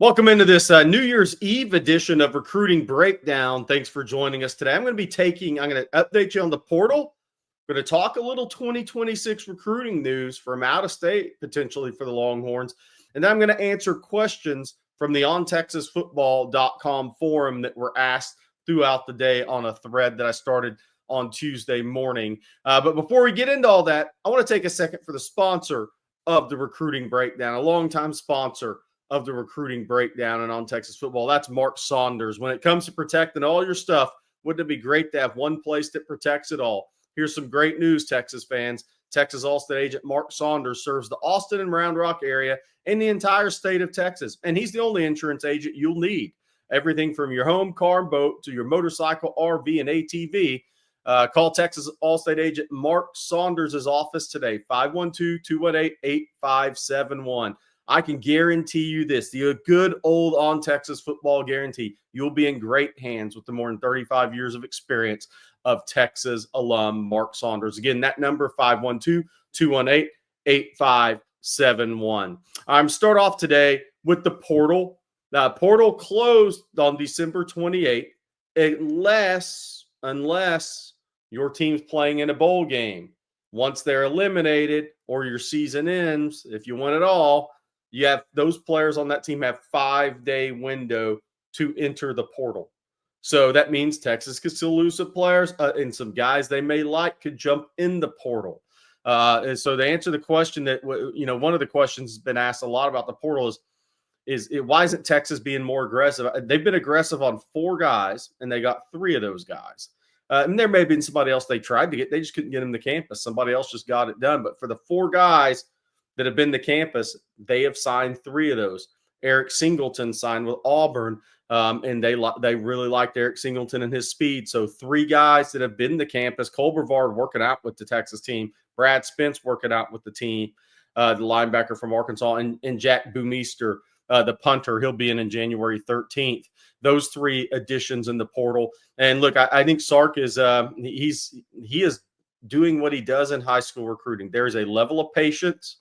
Welcome into this New Year's Eve edition of Recruiting Breakdown. Thanks for joining us today. I'm going to update you on the portal. We're going to talk a little 2026 recruiting news from out of state, potentially for the Longhorns. And then I'm going to answer questions from the ontexasfootball.com forum that were asked throughout the day on a thread that I started on Tuesday morning. But before we get into all that, I want to take a second for the sponsor of the Recruiting Breakdown, a longtime sponsor of the Recruiting Breakdown and on Texas football. That's Mark Saunders. When it comes to protecting all your stuff, wouldn't it be great to have one place that protects it all? Here's some great news, Texas fans. Texas All-State agent Mark Saunders serves the Austin and Round Rock area and the entire state of Texas. And he's the only insurance agent you'll need. Everything from your home, car, and boat to your motorcycle, RV, and ATV. Call Texas All-State agent Mark Saunders' office today, 512-218-8571. I can guarantee you this, the good old on Texas football guarantee. You'll be in great hands with the more than 35 years of experience of Texas alum Mark Saunders. Again, that number, 512-218-8571. I'm start off today with the portal. The portal closed on December 28th, unless your team's playing in a bowl game. Once they're eliminated or your season ends, if you win it all, you have those players on that team have 5-day window to enter the portal. So that means Texas could still lose some players and some guys they may like could jump in the portal. And so to answer the question that, one of the questions has been asked a lot about the portal is why isn't Texas being more aggressive? They've been aggressive on 4 guys and they got 3 of those guys. And there may have been somebody else they tried to get. They just couldn't get them to campus. Somebody else just got it done. But for the 4 guys that have been to campus, they have signed 3 of those. Eric Singleton signed with Auburn, and they really liked Eric Singleton and his speed. So 3 guys that have been to campus. Cole Brevard working out with the Texas team. Brad Spence working out with the team, the linebacker from Arkansas, and Jack Boomeister, the punter. He'll be in January 13th. Those 3 additions in the portal. And look, I think Sark is he is doing what he does in high school recruiting. There is a level of patience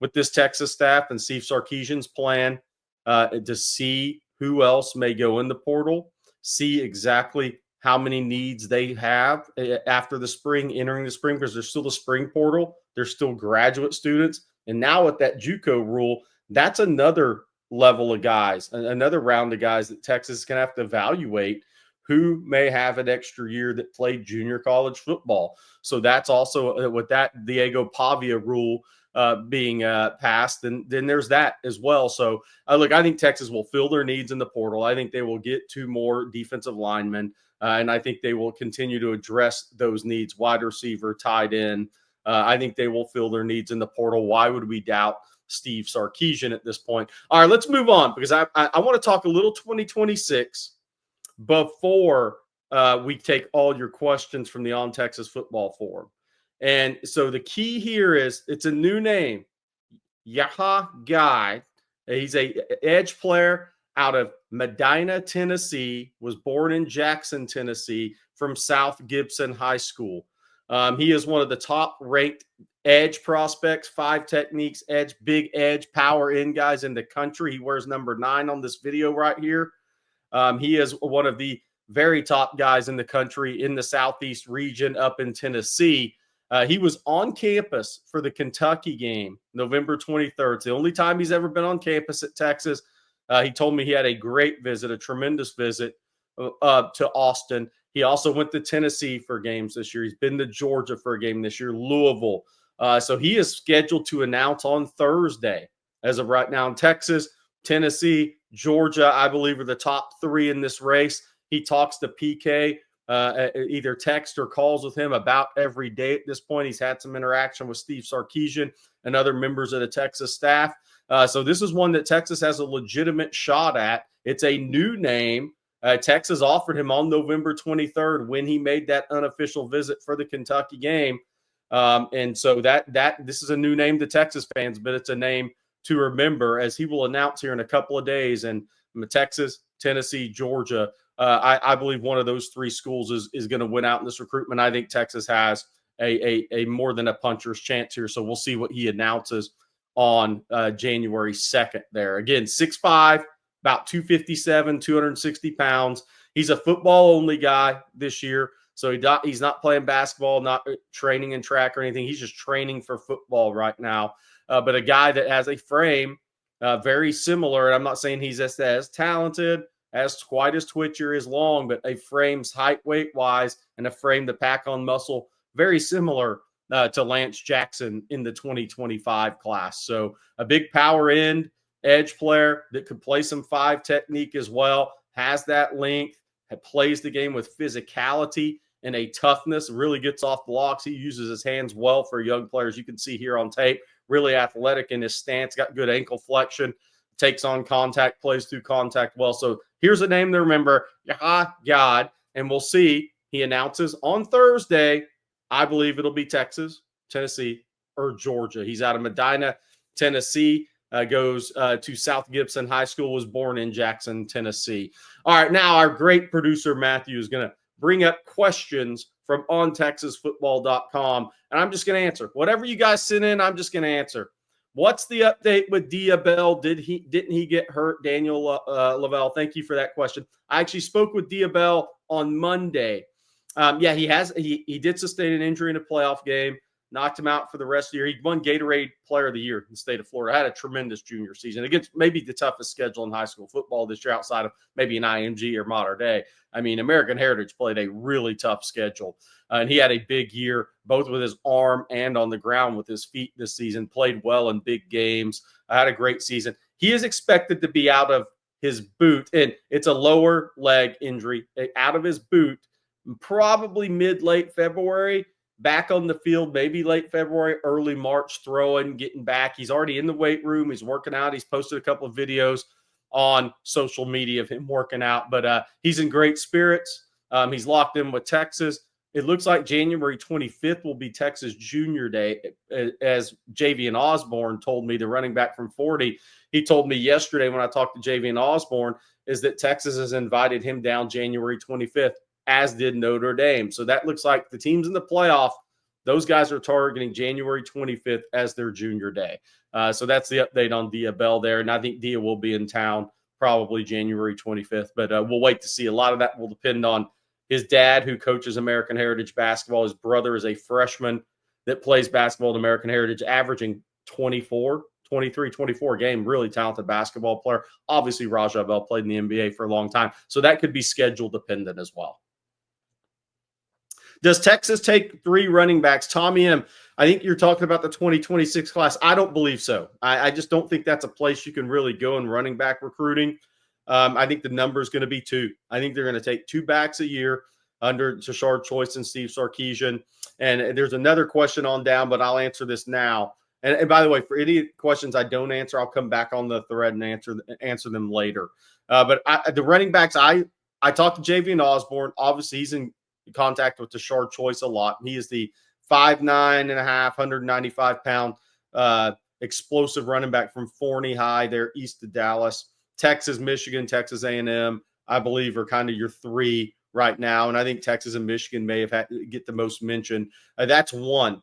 with this Texas staff and Steve Sarkisian's plan to see who else may go in the portal, see exactly how many needs they have after the spring, entering the spring, because there's still the spring portal. There's still graduate students. And now with that JUCO rule, that's another level of guys, another round of guys that Texas is going to have to evaluate who may have an extra year that played junior college football. So that's also with that Diego Pavia rule being passed, then there's that as well. So look, I think Texas will fill their needs in the portal. I think they will get 2 more defensive linemen, and I think they will continue to address those needs, wide receiver, tight end. I think they will fill their needs in the portal. Why would we doubt Steve Sarkisian at this point? All right, let's move on, because I want to talk a little 2026 before we take all your questions from the On Texas Football Forum. And so the key here is it's a new name, Yahya Gaad. He's a edge player out of Medina, Tennessee, was born in Jackson, Tennessee, from South Gibson High School. He is one of the top-ranked edge prospects, 5 techniques, edge, big edge, power in guys in the country. He wears number 9 on this video right here. He is one of the very top guys in the country in the Southeast region up in Tennessee. He was on campus for the Kentucky game, November 23rd. It's the only time he's ever been on campus at Texas. He told me he had a great visit, a tremendous visit to Austin. He also went to Tennessee for games this year. He's been to Georgia for a game this year, Louisville. So he is scheduled to announce on Thursday. As of right now in Texas, Tennessee, Georgia, I believe, are the top 3 in this race. He talks to PK, either text or calls with him about every day at this point. He's had some interaction with Steve Sarkisian and other members of the Texas staff. So this is one that Texas has a legitimate shot at. It's a new name. Texas offered him on November 23rd when he made that unofficial visit for the Kentucky game. And so that this is a new name to Texas fans, but it's a name to remember, as he will announce here in a couple of days. And Texas, Tennessee, Georgia, I believe one of those 3 schools is going to win out in this recruitment. I think Texas has a more than a puncher's chance here. So we'll see what he announces on January 2nd there. Again, 6'5", about 257, 260 pounds. He's a football-only guy this year, so he's not playing basketball, not training in track or anything. He's just training for football right now. But a guy that has a frame very similar, and I'm not saying he's as talented, as quite as twitchy or as long, but a frame's height, weight-wise, and a frame to pack on muscle, very similar to Lance Jackson in the 2025 class. So a big power end edge player that could play some 5 technique as well, has that length, plays the game with physicality and a toughness, really gets off blocks. He uses his hands well for young players. You can see here on tape, really athletic in his stance, got good ankle flexion, takes on contact, plays through contact well. So here's a name to remember, Yahya Gaad, and we'll see. He announces on Thursday, I believe it'll be Texas, Tennessee, or Georgia. He's out of Medina, Tennessee. Goes to South Gibson High School, was born in Jackson, Tennessee. All right, now our great producer, Matthew, is going to bring up questions from ontexasfootball.com, and I'm just going to answer. Whatever you guys send in, I'm just going to answer. What's the update with Diabell? Didn't he get hurt? Daniel Lavelle, thank you for that question. I actually spoke with Diabell on Monday. Yeah, he did sustain an injury in a playoff game. Knocked him out for the rest of the year. He won Gatorade Player of the Year in the state of Florida. Had a tremendous junior season against maybe the toughest schedule in high school football this year outside of maybe an IMG or Modern Day. I mean, American Heritage played a really tough schedule. And he had a big year, both with his arm and on the ground with his feet this season. Played well in big games. Had a great season. He is expected to be out of his boot, and it's a lower leg injury, out of his boot, probably mid-late February. Back on the field, maybe late February, early March, throwing, getting back. He's already in the weight room. He's working out. He's posted a couple of videos on social media of him working out, but he's in great spirits. He's locked in with Texas. It looks like January 25th will be Texas Junior Day, as Javian Osborne told me, the running back from 40. He told me yesterday when I talked to Javian Osborne is that Texas has invited him down January 25th. As did Notre Dame. So that looks like the teams in the playoff, those guys are targeting January 25th as their junior day. So that's the update on Diabell there. And I think Dia will be in town probably January 25th. But we'll wait to see. A lot of that will depend on his dad, who coaches American Heritage basketball. His brother is a freshman that plays basketball at American Heritage, averaging 23, 24 game. Really talented basketball player. Obviously, Rajah Bell played in the NBA for a long time. So that could be schedule dependent as well. Does Texas take 3 running backs? Tommy M., I think you're talking about the 2026 class. I don't believe so. I just don't think that's a place you can really go in running back recruiting. I think the number is going to be 2. I think they're going to take 2 backs a year under Tashard Choice and Steve Sarkisian. And there's another question on down, but I'll answer this now. And by the way, for any questions I don't answer, I'll come back on the thread and answer them later. But the running backs, I talked to Javian Osborne. Obviously, he's in contact with Tashard Choice a lot. He is the 5'9.5", 195-pound explosive running back from Forney High there east of Dallas. Texas, Michigan, Texas A&M, I believe, are kind of your 3 right now. And I think Texas and Michigan may have get the most mention. That's one.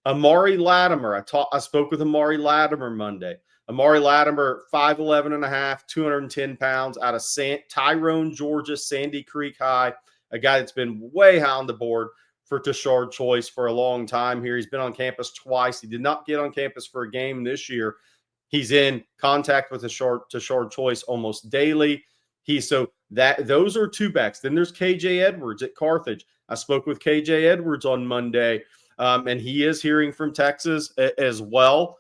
Amari Latimer. I spoke with Amari Latimer Monday. Amari Latimer, 5'11.5", 210 pounds, out of Tyrone, Georgia, Sandy Creek High. A guy that's been way high on the board for Tashard Choice for a long time here. He's been on campus twice. He did not get on campus for a game this year. He's in contact with Tashard Choice almost daily. Those are 2 backs. Then there's KJ Edwards at Carthage. I spoke with KJ Edwards on Monday, and he is hearing from Texas as well.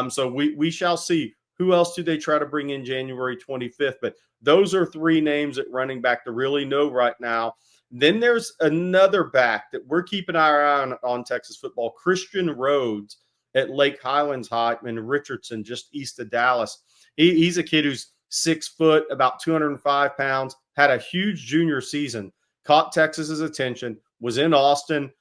So we shall see. Who else do they try to bring in January 25th? But those are 3 names at running back to really know right now. Then there's another back that we're keeping our eye on Texas football, Christian Rhodes at Lake Highlands High in Richardson, just east of Dallas. He's a kid who's 6 foot, about 205 pounds, had a huge junior season, caught Texas's attention, was in Austin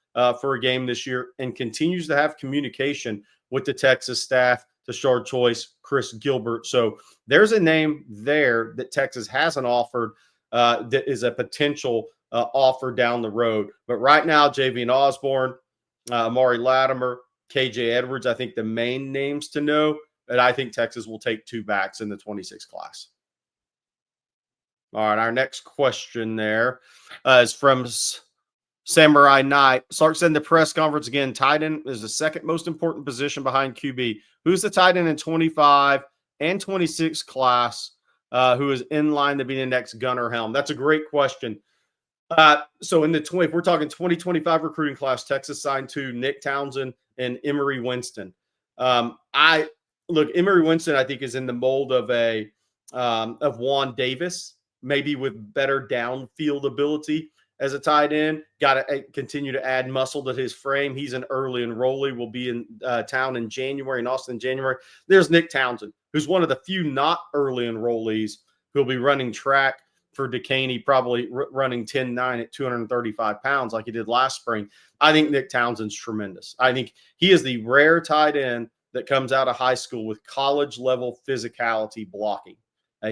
for a game this year, and continues to have communication with the Texas staff, Tashard Choice, Chris Gilbert. So there's a name there that Texas hasn't offered that is a potential offer down the road. But right now, Javian Osborne, Amari Latimer, KJ Edwards, I think the main names to know. But I think Texas will take 2 backs in the 26 class. All right, our next question there is from Samurai Knight. Sark said in the press conference again, tight end is the second most important position behind QB. Who's the tight end in 25 and 26 class who is in line to be the next Gunnar Helm? That's a great question. So in the if we're talking 2025 recruiting class, Texas signed to Nick Townsend and Emery Winston. Emery Winston, I think, is in the mold of Juan Davis, maybe with better downfield ability as a tight end. Got to continue to add muscle to his frame. He's an early enrollee. Will be in town in January, in Austin in January. There's Nick Townsend, who's one of the few not early enrollees who'll be running track for Decaney, probably running 10.9 at 235 pounds like he did last spring. I think Nick Townsend's tremendous. I think he is the rare tight end that comes out of high school with college-level physicality blocking.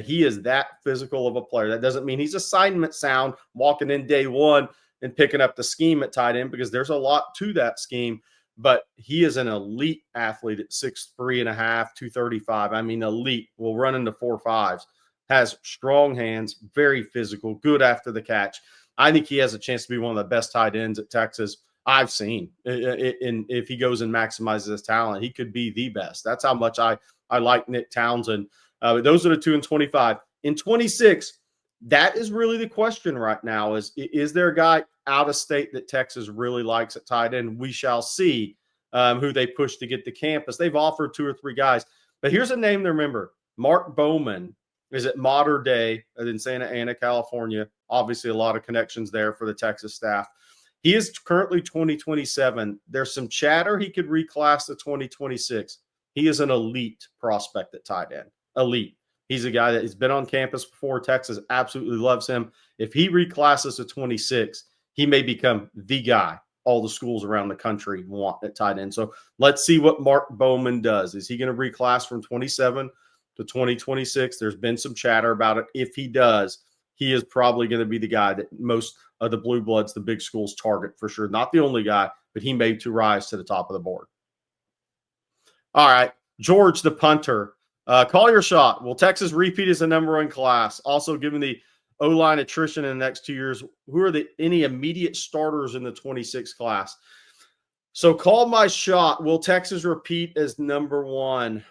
He is that physical of a player. That doesn't mean he's assignment sound walking in day one and picking up the scheme at tight end, because there's a lot to that scheme. But he is an elite athlete at 6'3.5", 235. I mean, elite. Will run into 4.5s. Has strong hands, very physical, good after the catch. I think he has a chance to be one of the best tight ends at Texas I've seen. And if he goes and maximizes his talent, he could be the best. That's how much I like Nick Townsend. But those are the two in 25. In 26, that is really the question right now is there a guy out of state that Texas really likes at tight end? We shall see who they push to get to campus. They've offered 2 or 3 guys. But here's a name to remember. Mark Bowman is at Mater Dei in Santa Ana, California. Obviously, a lot of connections there for the Texas staff. He is currently 2027. There's some chatter he could reclass to 2026. He is an elite prospect at tight end. Elite. He's a guy that has been on campus before. Texas absolutely loves him. If he reclasses to 26, he may become the guy all the schools around the country want at tight end. So let's see what Mark Bowman does. Is he going to reclass from 27 to 2026? There's been some chatter about it. If he does, he is probably going to be the guy that most of the blue bloods, the big schools, target for sure. Not the only guy, but he may to rise to the top of the board. All right, George the punter. Call your shot. Will Texas repeat as the number 1 class? Also, given the O-line attrition in the next 2 years, who are any immediate starters in the 26 class? So call my shot. Will Texas repeat as number 1?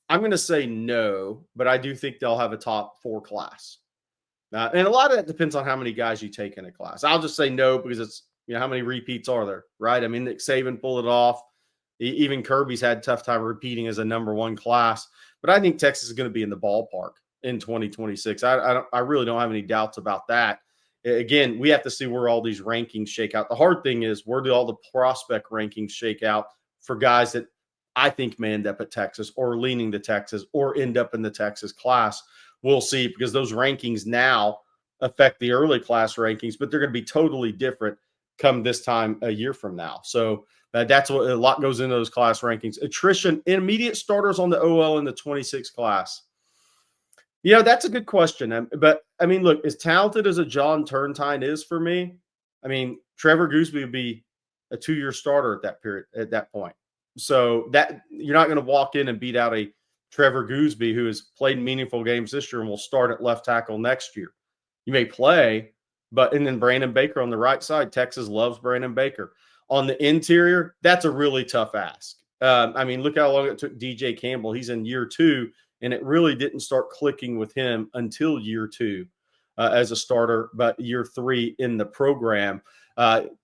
I'm going to say no, but I do think they'll have a top 4 class. And a lot of that depends on how many guys you take in a class. I'll just say no because it's, how many repeats are there, right? I mean, Nick Saban pulled it off. Even Kirby's had a tough time repeating as a number 1 class. But I think Texas is going to be in the ballpark in 2026. I really don't have any doubts about that. Again, we have to see where all these rankings shake out. The hard thing is, where do all the prospect rankings shake out for guys that I think may end up at Texas or leaning to Texas or end up in the Texas class? We'll see, because those rankings now affect the early class rankings, but they're going to be totally different come this time a year from now. So that's what a lot goes into those class rankings. Attrition, immediate starters on the OL in the 26 class. That's a good question. But I mean, look, as talented as a John Turntine is for me, I mean, Trevor Gooseby would be a 2-year starter at that point. So that you're not going to walk in and beat out a Trevor Gooseby who has played meaningful games this year and will start at left tackle next year. You may play, and then Brandon Baker on the right side. Texas loves Brandon Baker. On the interior, that's a really tough ask. I mean, look how long it took DJ Campbell. He's in year 2, and it really didn't start clicking with him until year 2 as a starter, but year 3 in the program.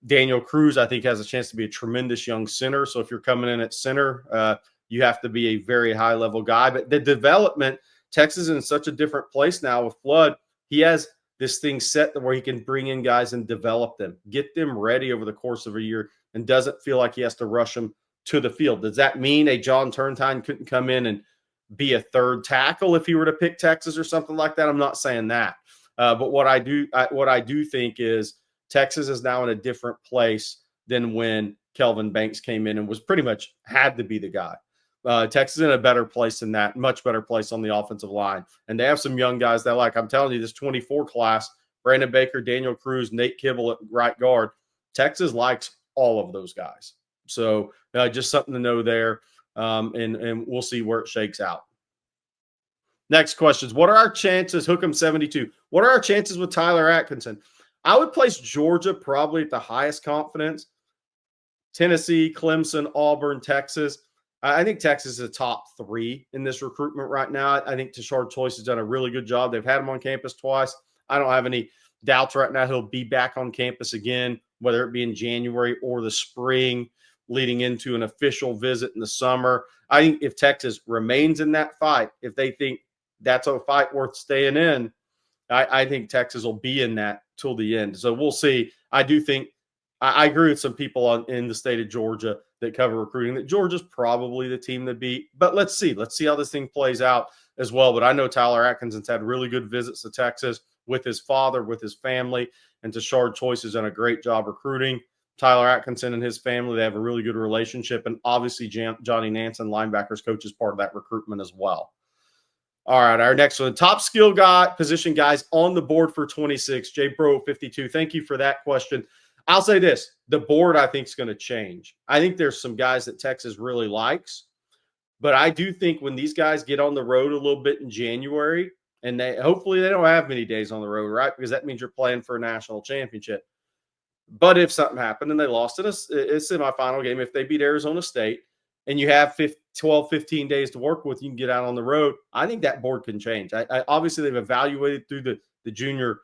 Daniel Cruz, I think, has a chance to be a tremendous young center. So if you're coming in at center, you have to be a very high-level guy. But the development, Texas is in such a different place now with Flood. He has this thing set where he can bring in guys and develop them, get them ready over the course of a year, and doesn't feel like he has to rush them to the field. Does that mean a John Turntine couldn't come in and be a third tackle if he were to pick Texas or something like that? I'm not saying that. But what I do think is Texas is now in a different place than when Kelvin Banks came in and was pretty much had to be the guy. Texas is in a better place than that, much better place on the offensive line. And they have some young guys that I'm telling you, this 24 class, Brandon Baker, Daniel Cruz, Nate Kibble at right guard. Texas likes all of those guys. So just something to know there. And we'll see where it shakes out. Next questions. What are our chances? Hook'em72. What are our chances with Tyler Atkinson? I would place Georgia probably at the highest confidence. Tennessee, Clemson, Auburn, Texas. I think Texas is a top 3 in this recruitment right now. I think Tashard Choice has done a really good job. They've had him on campus twice. I don't have any doubts right now he'll be back on campus again, whether it be in January or the spring, leading into an official visit in the summer. I think if Texas remains in that fight, if they think that's a fight worth staying in, I think Texas will be in that till the end. So we'll see. I do think I agree with some people in the state of Georgia that cover recruiting that Georgia's probably the team to beat. But let's see. Let's see how this thing plays out as well. But I know Tyler Atkinson's had really good visits to Texas with his father, with his family, and Tashard Choice has done a great job recruiting. Tyler Atkinson and his family, they have a really good relationship. And obviously Johnny Nansen, linebackers coach, is part of that recruitment as well. All right, our next one. Top skill guy, position guys on the board for 26. J Bro 52. Thank you for that question. I'll say this. The board, I think, is going to change. I think there's some guys that Texas really likes. But I do think when these guys get on the road a little bit in January, and hopefully they don't have many days on the road, right? Because that means you're playing for a national championship. But if something happened and they lost in a semifinal game, if they beat Arizona State, and you have 12, 15 days to work with, you can get out on the road. I think that board can change. Obviously, they've evaluated through the junior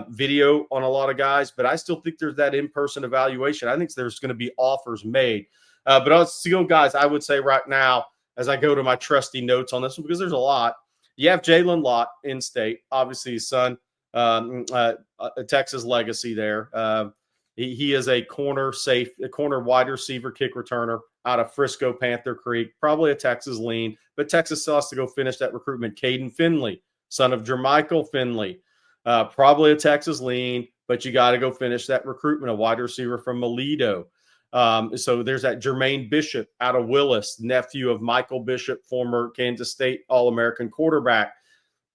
video on a lot of guys, but I still think there's that in-person evaluation. I think there's going to be offers made. But on skill guys, I would say right now, as I go to my trusty notes on this one, because there's a lot, you have Jalen Lott in state, obviously his son, a Texas legacy there. He is a corner wide receiver, kick returner out of Frisco, Panther Creek, probably a Texas lean, but Texas still has to go finish that recruitment. Caden Finley, son of Jermichael Finley, probably a Texas lean, but you got to go finish that recruitment, a wide receiver from Toledo. So there's that Jermaine Bishop out of Willis, nephew of Michael Bishop, former Kansas State All-American quarterback.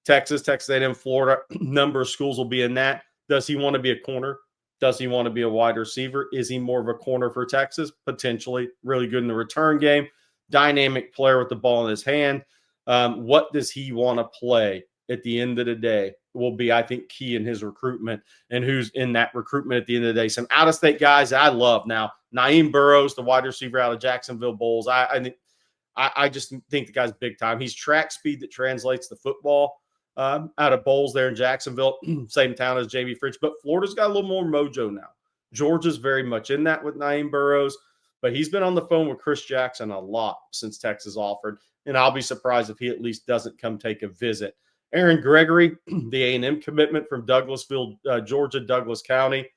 Texas A&M, Florida, number of schools will be in that. Does he want to be a corner? Does he want to be a wide receiver? Is he more of a corner for Texas? Potentially. Really good in the return game. Dynamic player with the ball in his hand. What does he want to play at the end of the day will be, I think, key in his recruitment and who's in that recruitment at the end of the day. Some out-of-state guys that I love now. Naeem Burrows, the wide receiver out of Jacksonville Bulls. I just think the guy's big time. He's track speed that translates to football. Out of Bowles there in Jacksonville, same town as Jamie Fritz, but Florida's got a little more mojo now. Georgia's very much in that with Naeem Burrows, but he's been on the phone with Chris Jackson a lot since Texas offered, and I'll be surprised if he at least doesn't come take a visit. Aaron Gregory, the A&M commitment from Douglasville, Georgia, Douglas County,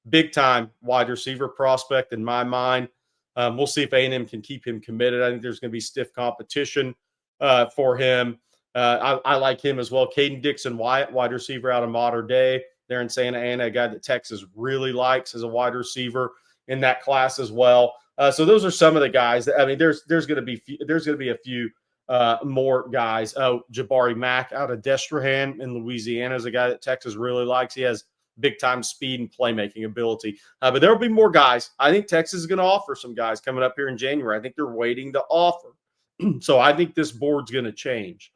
big-time wide receiver prospect in my mind. We'll see if A&M can keep him committed. I think there's going to be stiff competition for him. I like him as well. Caden Dixon-Wyatt, wide receiver out of Mater Dei. They're in Santa Ana, a guy that Texas really likes as a wide receiver in that class as well. So those are some of the guys. There's going to be a few more guys. Oh, Jabari Mack out of Destrehan in Louisiana is a guy that Texas really likes. He has big-time speed and playmaking ability. But there will be more guys. I think Texas is going to offer some guys coming up here in January. I think they're waiting to offer. So I think this board's going to change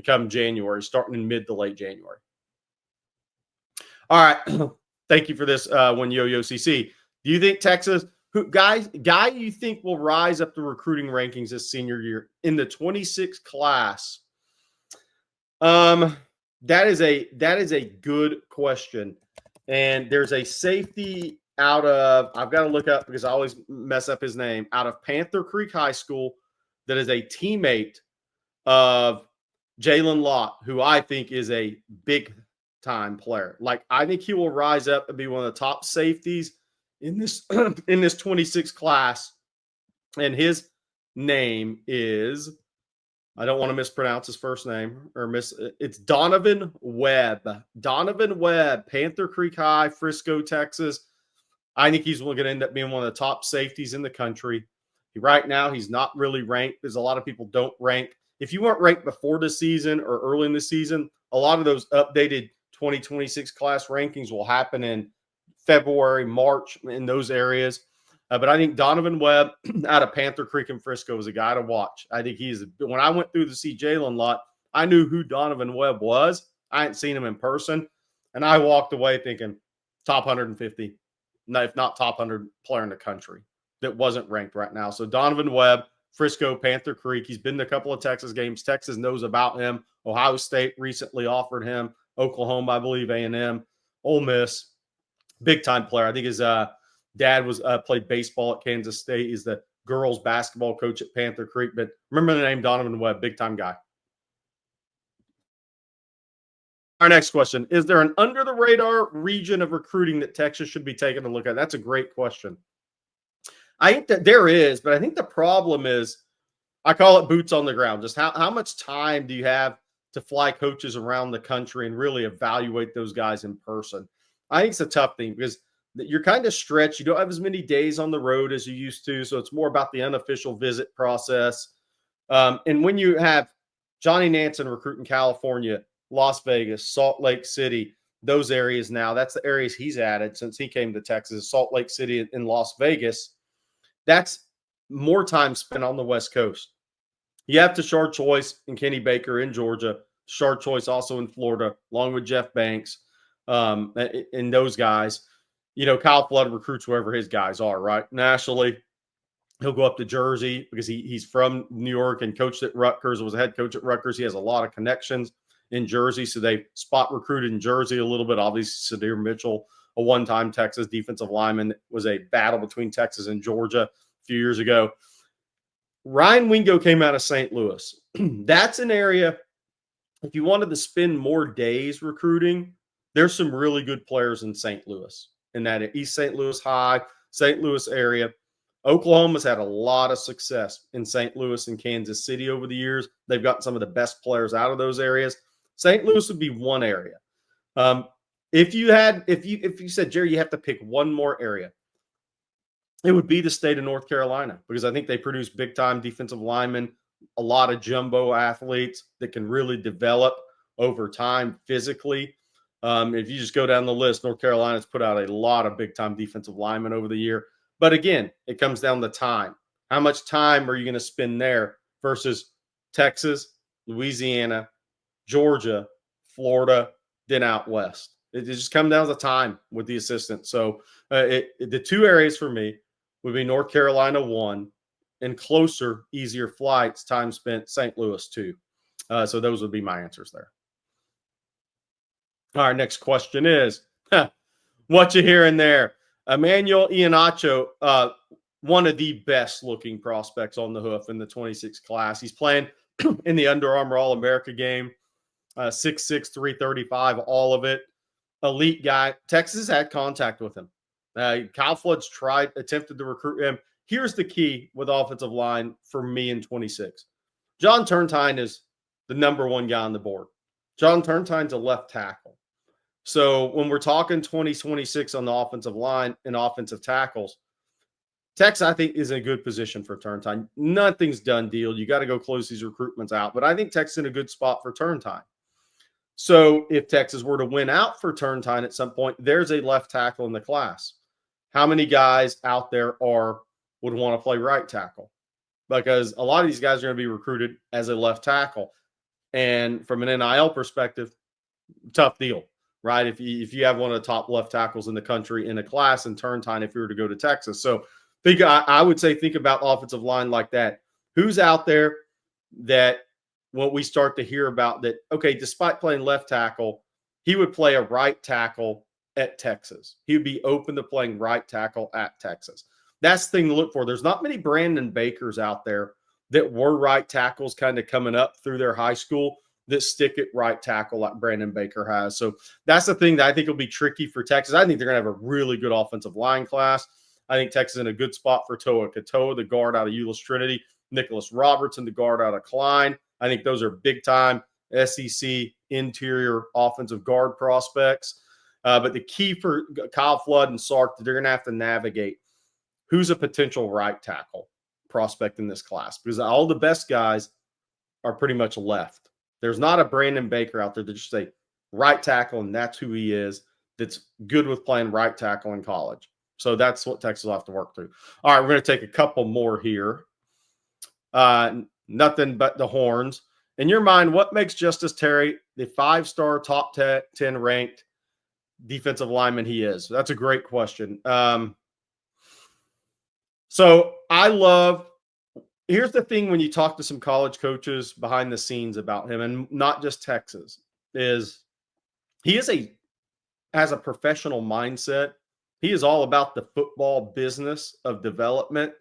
come January, starting in mid to late January. All right. Thank you for this one, Yo-Yo CC. Do you think Texas guy you think will rise up the recruiting rankings this senior year in the 26 class? That is a good question. And there's a safety out of, I've got to look up because I always mess up his name, out of Panther Creek High School that is a teammate of Jalen Lott, who I think is a big-time player. Like, I think he will rise up and be one of the top safeties in this in this 26 class. And his name is, I don't want to mispronounce his first name it's Donovan Webb. Donovan Webb, Panther Creek High, Frisco, Texas. I think he's going to end up being one of the top safeties in the country. Right now, he's not really ranked because a lot of people don't rank. If you weren't ranked before the season or early in the season, a lot of those updated 2026 class rankings will happen in February, March, in those areas. But I think Donovan Webb out of Panther Creek and Frisco is a guy to watch. I think when I went through to see Jalen Lott, I knew who Donovan Webb was. I hadn't seen him in person. And I walked away thinking top 150, if not top 100 player in the country that wasn't ranked right now. So Donovan Webb, Frisco, Panther Creek. He's been to a couple of Texas games. Texas knows about him. Ohio State recently offered him. Oklahoma, I believe, A&M, Ole Miss. Big time player. I think his dad was played baseball at Kansas State. He's the girls basketball coach at Panther Creek. But remember the name Donovan Webb, big time guy. Our next question: is there an under the radar region of recruiting that Texas should be taking a look at? That's a great question. I think that there is, but I think the problem is, I call it boots on the ground. Just how much time do you have to fly coaches around the country and really evaluate those guys in person? I think it's a tough thing because you're kind of stretched. You don't have as many days on the road as you used to. So it's more about the unofficial visit process. And when you have Johnny Nansen recruiting California, Las Vegas, Salt Lake City, those areas now, that's the areas he's added since he came to Texas, Salt Lake City and Las Vegas. That's more time spent on the West Coast. You have Tashard Choice and Kenny Baker in Georgia, Tashard Choice also in Florida, along with Jeff Banks and those guys. You know, Kyle Flood recruits wherever his guys are, right? Nationally, he'll go up to Jersey because he's from New York and coached at Rutgers, was a head coach at Rutgers. He has a lot of connections in Jersey, so they spot recruited in Jersey a little bit. Obviously, Sadir Mitchell, a one-time Texas defensive lineman, was a battle between Texas and Georgia a few years ago. Ryan Wingo came out of St. Louis. That's an area, if you wanted to spend more days recruiting, there's some really good players in St. Louis, in that East St. Louis High, St. Louis area. Oklahoma's had a lot of success in St. Louis and Kansas City over the years. They've gotten some of the best players out of those areas. St. Louis would be one area. If you said, Gerry, you have to pick one more area, it would be the state of North Carolina, because I think they produce big time defensive linemen, a lot of jumbo athletes that can really develop over time physically. If you just go down the list, North Carolina's put out a lot of big time defensive linemen over the year. But again, it comes down to time. How much time are you going to spend there versus Texas, Louisiana, Georgia, Florida, then out west? It just comes down to time with the assistant. So the two areas for me would be North Carolina 1, and closer, easier flights, time spent, St. Louis 2. So those would be my answers there. All right, next question is, what you hearing there? Emmanuel Iheanacho, one of the best looking prospects on the hoof in the 26 class. He's playing in the Under Armour All-America game, 6'6", 335, all of it. Elite guy. Texas had contact with him. Kyle Flood's attempted to recruit him. Here's the key with offensive line for me in 26. John Turntine is the number one guy on the board. John Turntine's a left tackle. So when we're talking 2026 on the offensive line and offensive tackles, Texas, I think, is in a good position for Turntine. Nothing's done deal. You got to go close these recruitments out. But I think Texas is in a good spot for Turntine. So if Texas were to win out for Turntine at some point, there's a left tackle in the class. How many guys out there would want to play right tackle? Because a lot of these guys are going to be recruited as a left tackle. And from an NIL perspective, tough deal, right? If you have one of the top left tackles in the country in a class in Turntine, if you were to go to Texas. So I would say think about offensive line like that. Who's out there that when we start to hear about that, okay, despite playing left tackle, he would play a right tackle at Texas. He would be open to playing right tackle at Texas. That's the thing to look for. There's not many Brandon Bakers out there that were right tackles kind of coming up through their high school that stick at right tackle like Brandon Baker has. So that's the thing that I think will be tricky for Texas. I think they're going to have a really good offensive line class. I think Texas is in a good spot for Toa Katoa, the guard out of Euless Trinity, Nicholas Robertson, the guard out of Klein. I think those are big-time SEC interior offensive guard prospects. But the key for Kyle Flood and Sark that they're going to have to navigate, who's a potential right tackle prospect in this class? Because all the best guys are pretty much left. There's not a Brandon Baker out there that just say right tackle, and that's who he is, that's good with playing right tackle in college. So that's what Texas will have to work through. All right, we're going to take a couple more here. Nothing but the horns. In your mind, what makes Justice Terry the 5-star top 10 ranked defensive lineman he is? That's a great question. So here's the thing when you talk to some college coaches behind the scenes about him, and not just Texas, is he has a professional mindset. He is all about the football business of development.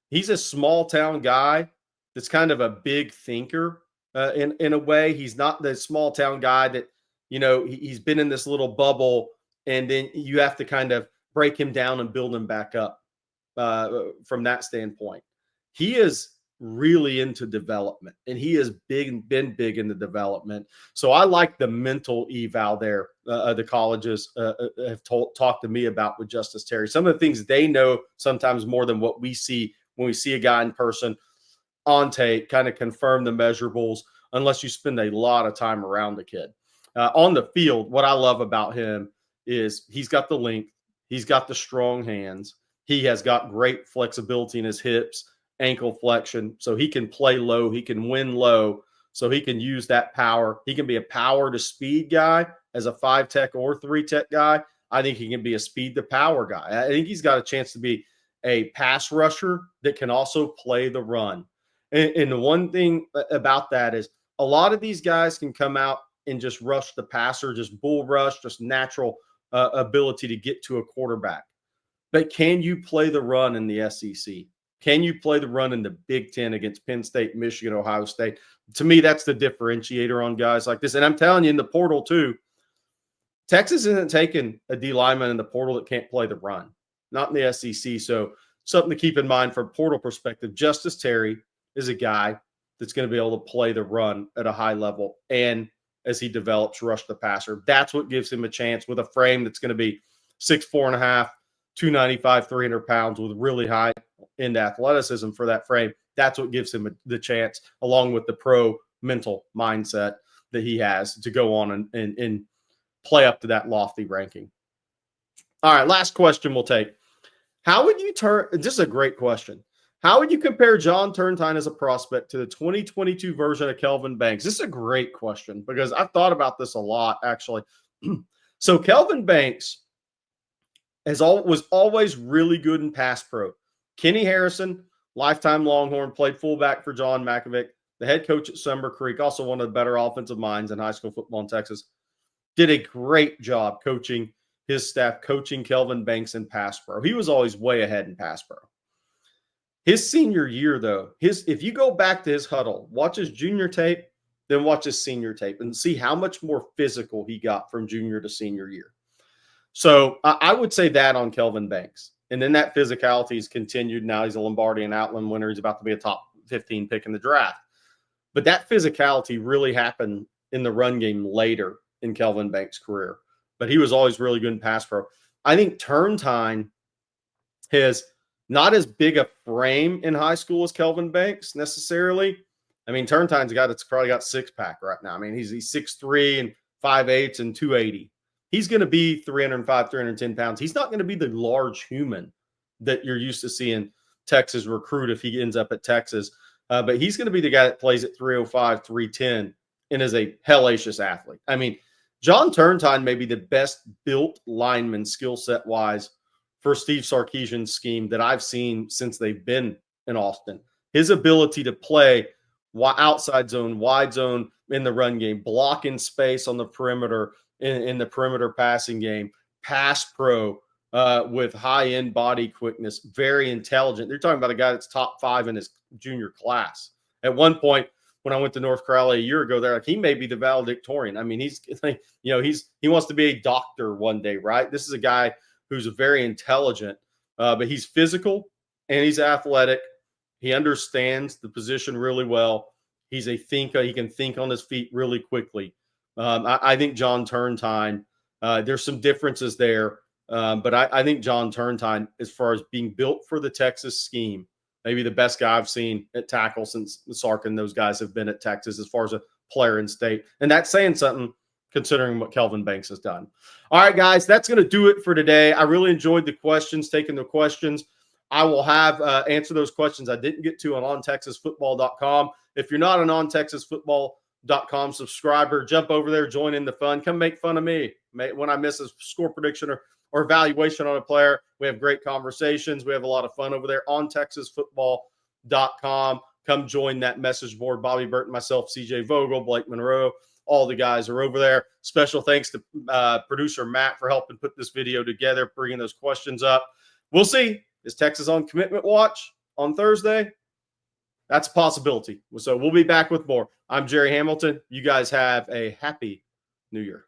He's a small town guy that's kind of a big thinker in a way. He's not the small town guy that, he's been in this little bubble and then you have to kind of break him down and build him back up from that standpoint. He is really into development, and he has been big into development. So I like the mental eval there. The colleges have talked to me about with Justice Terry. Some of the things they know sometimes more than what we see when we see a guy in person on tape, kind of confirm the measurables, unless you spend a lot of time around the kid. On the field, what I love about him is he's got the length, he's got the strong hands, he has got great flexibility in his hips, ankle flexion, so he can play low, he can win low, so he can use that power. He can be a power to speed guy as a 5-tech or 3-tech guy. I think he can be a speed to power guy. I think he's got a chance to be a pass rusher that can also play the run. And the one thing about that is a lot of these guys can come out and just rush the passer, just bull rush, just natural ability to get to a quarterback. But can you play the run in the SEC? Can you play the run in the Big Ten against Penn State, Michigan, Ohio State? To me, that's the differentiator on guys like this. And I'm telling you, in the portal too, Texas isn't taking a D lineman in the portal that can't play the run, not in the SEC. So something to keep in mind from portal perspective. Justice Terry is a guy that's going to be able to play the run at a high level. And as he develops, rush the passer. That's what gives him a chance with a frame that's going to be 6'4.5", 295, 300 pounds with really high end athleticism for that frame. That's what gives him the chance, along with the pro mental mindset that he has to go on and play up to that lofty ranking. All right, last question we'll take. How would you this is a great question. How would you compare John Turntine as a prospect to the 2022 version of Kelvin Banks? This is a great question because I've thought about this a lot, actually. So Kelvin Banks was always really good in pass pro. Kenny Harrison, lifetime Longhorn, played fullback for John Makovic, the head coach at Summer Creek, also one of the better offensive minds in high school football in Texas. Did a great job coaching his staff, coaching Kelvin Banks in pass pro. He was always way ahead in pass pro. His senior year, though, if you go back to his huddle, watch his junior tape, then watch his senior tape and see how much more physical he got from junior to senior year. So I would say that on Kelvin Banks. And then that physicality has continued. Now he's a Lombardi and Outland winner. He's about to be a top 15 pick in the draft. But that physicality really happened in the run game later in Kelvin Banks' career. But he was always really good in pass pro. I think Turntine has not as big a frame in high school as Kelvin Banks necessarily. I mean, Turntine's a guy that's probably got six-pack right now. I mean, he's 6'3" and 5'8" and 280. He's going to be 305, 310 pounds. He's not going to be the large human that you're used to seeing Texas recruit if he ends up at Texas. But he's going to be the guy that plays at 305, 310 and is a hellacious athlete. I mean, John Turntine may be the best built lineman skill set wise for Steve Sarkisian's scheme that I've seen since they've been in Austin. His ability to play outside zone, wide zone in the run game, block in space on the perimeter in the perimeter passing game, pass pro with high-end body quickness, very intelligent. They're talking about a guy that's top 5 in his junior class. At one point, when I went to North Crowley a year ago, they're like, he may be the valedictorian. I mean, he wants to be a doctor one day, right? This is a guy who's very intelligent, but he's physical and he's athletic. He understands the position really well. He's a thinker. He can think on his feet really quickly. I think John Turntine, there's some differences there, but I think John Turntine, as far as being built for the Texas scheme, maybe the best guy I've seen at tackle since Sark and those guys have been at Texas as far as a player in state. And that's saying something considering what Kelvin Banks has done. All right, guys, that's going to do it for today. I really enjoyed the questions, taking the questions. I will have answer those questions I didn't get to on ontexasfootball.com. If you're not an ontexasfootball.com subscriber, jump over there, join in the fun. Come make fun of me when I miss a score prediction or evaluation on a player. We have great conversations. We have a lot of fun over there on texasfootball.com. Come join that message board. Bobby Burton, myself, CJ Vogel, Blake Monroe, all the guys are over there. Special thanks to producer Matt for helping put this video together, bringing those questions up. We'll see. Is Texas on commitment watch on Thursday? That's a possibility. So we'll be back with more. I'm Gerry Hamilton. You guys have a happy New Year.